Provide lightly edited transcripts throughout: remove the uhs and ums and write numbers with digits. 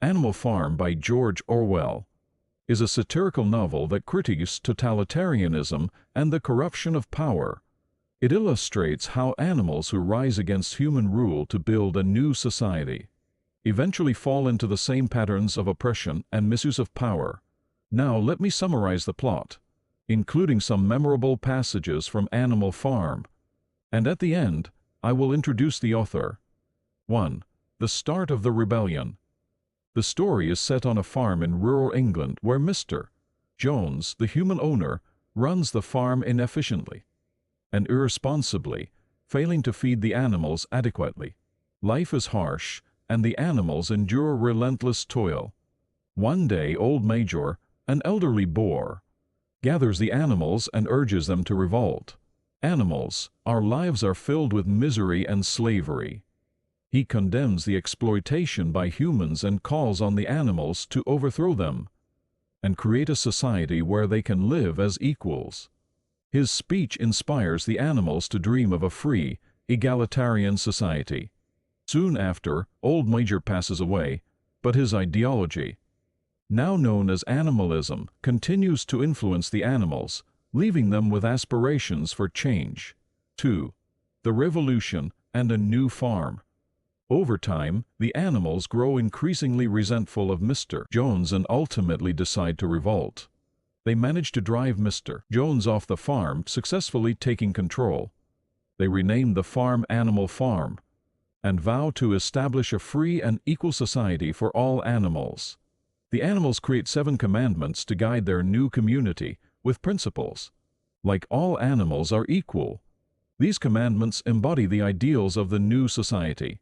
Animal Farm by George Orwell is a satirical novel that critiques totalitarianism and the corruption of power. It illustrates how animals who rise against human rule to build a new society eventually fall into the same patterns of oppression and misuse of power. Now let me summarize the plot, including some memorable passages from Animal Farm. And at the end, I will introduce the author. 1. The start of the rebellion. The story is set on a farm in rural England where Mr. Jones, the human owner, runs the farm inefficiently and irresponsibly, failing to feed the animals adequately. Life is harsh, and the animals endure relentless toil. One day, old Major, an elderly boar, gathers the animals and urges them to revolt. Animals, our lives are filled with misery and slavery. He condemns the exploitation by humans and calls on the animals to overthrow them and create a society where they can live as equals. His speech inspires the animals to dream of a free, egalitarian society. Soon after, old Major passes away, but his ideology, now known as animalism, continues to influence the animals, leaving them with aspirations for change. 2. The revolution and a new farm. Over time, the animals grow increasingly resentful of Mr. Jones and ultimately decide to revolt. They manage to drive Mr. Jones off the farm, successfully taking control. They rename the farm Animal Farm and vow to establish a free and equal society for all animals. The animals create 7 commandments to guide their new community with principles. Like all animals are equal, these commandments embody the ideals of the new society.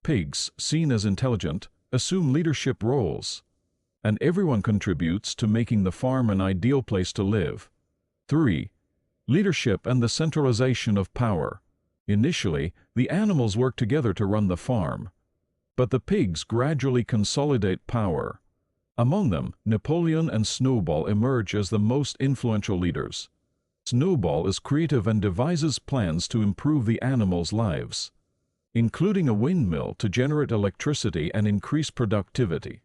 Pigs, seen as intelligent, assume leadership roles, and everyone contributes to making the farm an ideal place to live. 3. Leadership and the centralization of power. Initially, the animals work together to run the farm, but the pigs gradually consolidate power. Among them, Napoleon and Snowball emerge as the most influential leaders. Snowball is creative and devises plans to improve the animals' lives, including a windmill to generate electricity and increase productivity.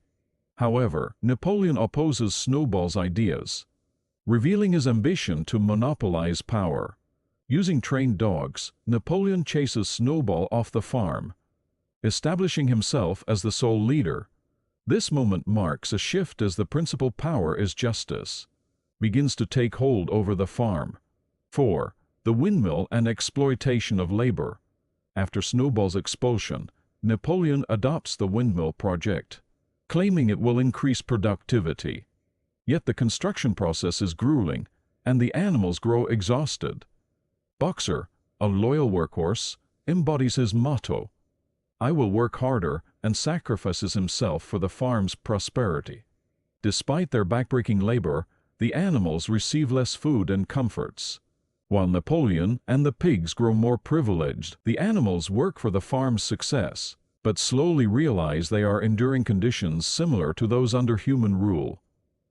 However, Napoleon opposes Snowball's ideas, revealing his ambition to monopolize power. Using trained dogs, Napoleon chases Snowball off the farm, establishing himself as the sole leader. This moment marks a shift as the principal power is justice begins to take hold over the farm. 4. The windmill and exploitation of labor. After Snowball's expulsion, Napoleon adopts the windmill project, claiming it will increase productivity. Yet the construction process is grueling, and the animals grow exhausted. Boxer, a loyal workhorse, embodies his motto, "I will work harder," and sacrifices himself for the farm's prosperity. Despite their backbreaking labor, the animals receive less food and comforts. While Napoleon and the pigs grow more privileged, the animals work for the farm's success, but slowly realize they are enduring conditions similar to those under human rule.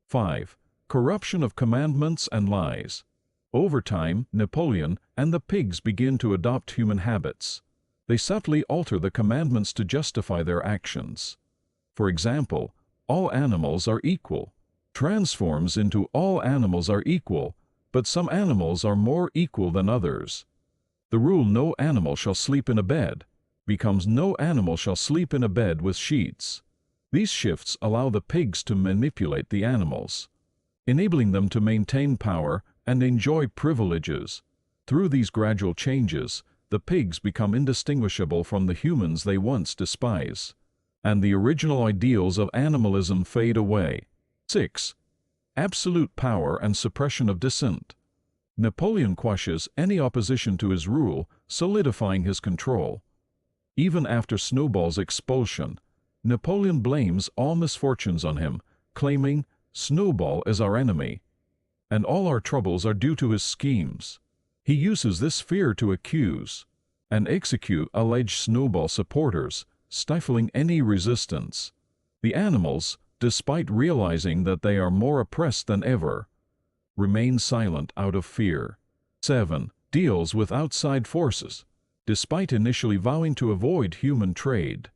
5. Corruption of commandments and lies. Over time, Napoleon and the pigs begin to adopt human habits. They subtly alter the commandments to justify their actions. For example, all animals are equal transforms into all animals are equal, but some animals are more equal than others. The rule "no animal shall sleep in a bed" becomes "no animal shall sleep in a bed with sheets." These shifts allow the pigs to manipulate the animals, enabling them to maintain power and enjoy privileges. Through these gradual changes, the pigs become indistinguishable from the humans they once despised, and the original ideals of animalism fade away. 6. Absolute power and suppression of dissent. Napoleon quashes any opposition to his rule, solidifying his control. Even after Snowball's expulsion, Napoleon blames all misfortunes on him, claiming, "Snowball is our enemy, and all our troubles are due to his schemes." He uses this fear to accuse and execute alleged Snowball supporters, stifling any resistance. The animals, despite realizing that they are more oppressed than ever, remain silent out of fear. 7. Deals with outside forces. Despite initially vowing to avoid human trade,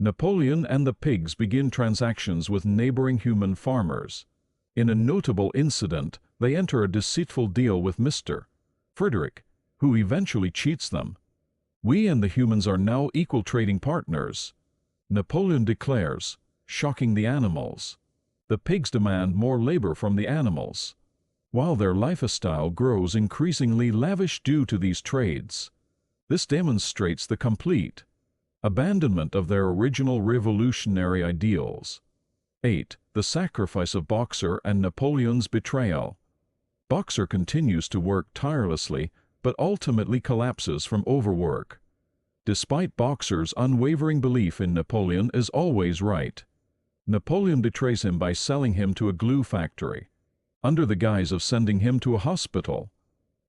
Napoleon and the pigs begin transactions with neighboring human farmers. In a notable incident, they enter a deceitful deal with Mr. Frederick, who eventually cheats them. "We and the humans are now equal trading partners," Napoleon declares, shocking the animals. The pigs demand more labor from the animals, while their lifestyle grows increasingly lavish due to these trades. This demonstrates the complete abandonment of their original revolutionary ideals. 8. The sacrifice of Boxer and Napoleon's betrayal. Boxer continues to work tirelessly, but ultimately collapses from overwork. Despite Boxer's unwavering belief in Napoleon is always right, Napoleon betrays him by selling him to a glue factory. Under the guise of sending him to a hospital,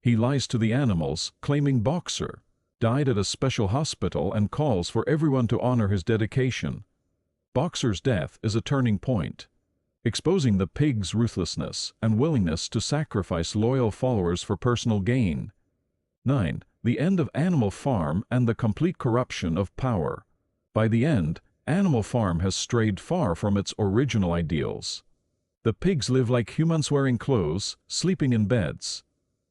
he lies to the animals, claiming Boxer died at a special hospital and calls for everyone to honor his dedication. Boxer's death is a turning point, exposing the pigs' ruthlessness and willingness to sacrifice loyal followers for personal gain. 9. The end of Animal Farm and the complete corruption of power. By the end, Animal Farm has strayed far from its original ideals. The pigs live like humans, wearing clothes, sleeping in beds,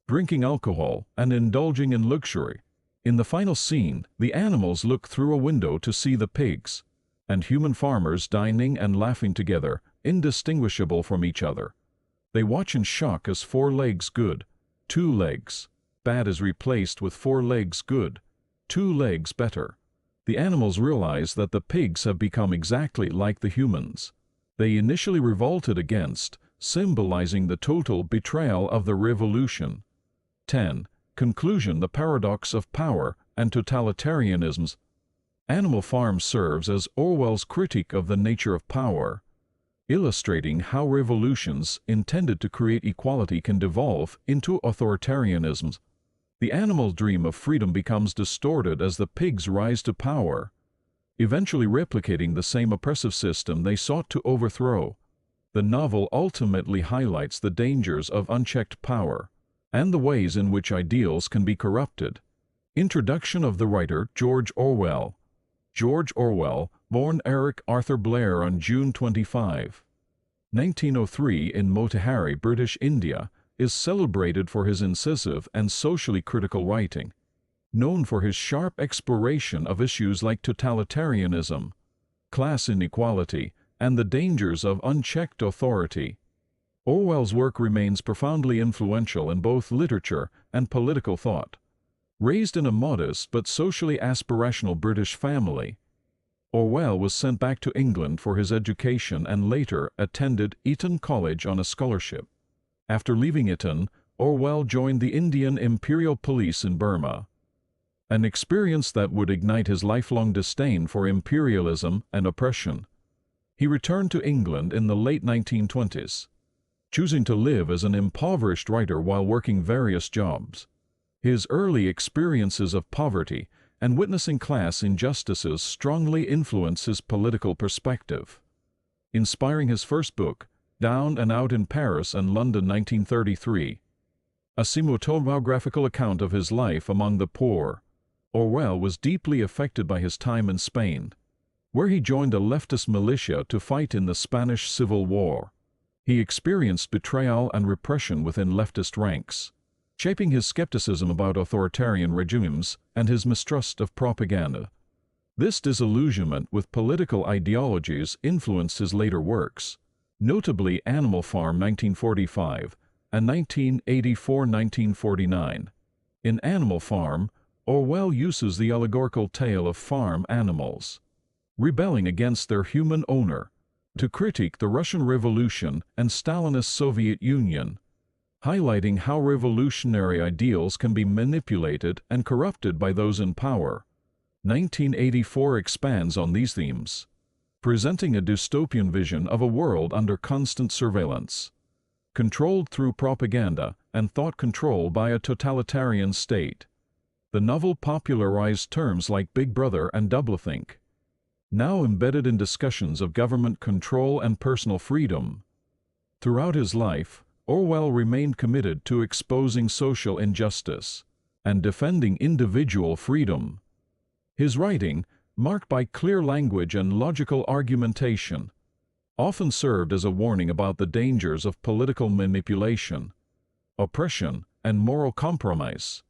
drinking alcohol, and indulging in luxury. In the final scene, the animals look through a window to see the pigs and human farmers dining and laughing together, indistinguishable from each other. They watch in shock as 4 legs good, 2 legs bad is replaced with 4 legs good, 2 legs better. The animals realize that the pigs have become exactly like the humans they initially revolted against, symbolizing the total betrayal of the revolution. 10. Conclusion: the paradox of power and totalitarianism. Animal Farm serves as Orwell's critique of the nature of power, illustrating how revolutions intended to create equality can devolve into authoritarianism. The animal's dream of freedom becomes distorted as the pigs rise to power, eventually replicating the same oppressive system they sought to overthrow. The novel ultimately highlights the dangers of unchecked power and the ways in which ideals can be corrupted. Introduction of the writer George Orwell. George Orwell, born Eric Arthur Blair on June 25, 1903 in Motihari, British India, is celebrated for his incisive and socially critical writing. Known for his sharp exploration of issues like totalitarianism, class inequality, and the dangers of unchecked authority, Orwell's work remains profoundly influential in both literature and political thought. Raised in a modest but socially aspirational British family, Orwell was sent back to England for his education and later attended Eton College on a scholarship. After leaving Eton, Orwell joined the Indian Imperial Police in Burma, an experience that would ignite his lifelong disdain for imperialism and oppression. He returned to England in the late 1920s, choosing to live as an impoverished writer while working various jobs. His early experiences of poverty and witnessing class injustices strongly influenced his political perspective, inspiring his first book, Down and Out in Paris and London 1933, a cinematographical account of his life among the poor. Orwell was deeply affected by his time in Spain, where he joined a leftist militia to fight in the Spanish Civil War. He experienced betrayal and repression within leftist ranks, shaping his skepticism about authoritarian regimes and his mistrust of propaganda. This disillusionment with political ideologies influenced his later works, notably Animal Farm 1945 and 1984-1949. In Animal Farm, Orwell uses the allegorical tale of farm animals rebelling against their human owner to critique the Russian Revolution and Stalinist Soviet Union, highlighting how revolutionary ideals can be manipulated and corrupted by those in power. 1984 expands on these themes, presenting a dystopian vision of a world under constant surveillance, controlled through propaganda and thought control by a totalitarian state. The novel popularized terms like Big Brother and doublethink, now embedded in discussions of government control and personal freedom. Throughout his life, Orwell remained committed to exposing social injustice and defending individual freedom. His writing, marked by clear language and logical argumentation, often served as a warning about the dangers of political manipulation, oppression, and moral compromise.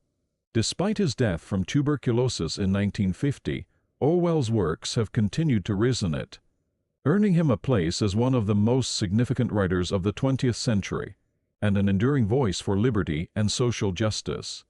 Despite his death from tuberculosis in 1950, Orwell's works have continued to resonate, earning him a place as one of the most significant writers of the 20th century and an enduring voice for liberty and social justice.